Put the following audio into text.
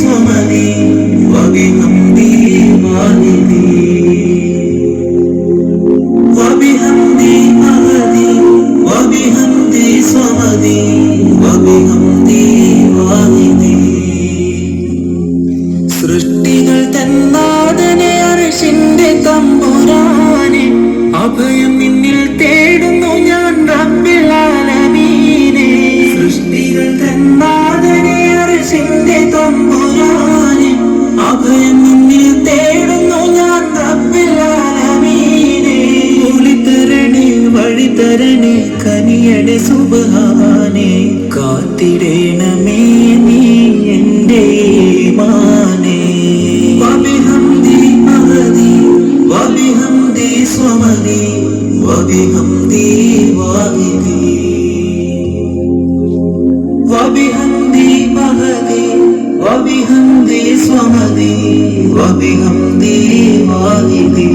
സ്വമദി വബിഹംദി വാഹിദി വബിഹംദി മഹദി വബിഹംദി സ്വമദി വബിഹംദി വാഹിദി സൃഷ്ടികൾ തന്നാദനെ അർശിന്റെ തമ്പുരാനെ അഭയം നിന്നിൽ തേടുന്നു ഞാൻ റബ്ബിൽ ആലമീനെ സൃഷ്ടികൾ തന്നാദനെ അർശിന്റെ തമ്പുരാനെ അഭയം നിന്നിൽ തേടുന്നു ഞാൻ റബ്ബിൽ ആലമീനെ ഒളിതരണേ വഴിതരണേ കനിയടെ സുബ്ഹാനെ കാത്തിടേണമേ നീ എൻ്റെ ഈമാനെ വബിഹംദി മഹദി വബിഹംദി സ്വമദി വബിഹംദി വാഹിദി വബിഹംദി മഹദി വബിഹംദി സ്വമദി വബിഹംദി വാഹിദി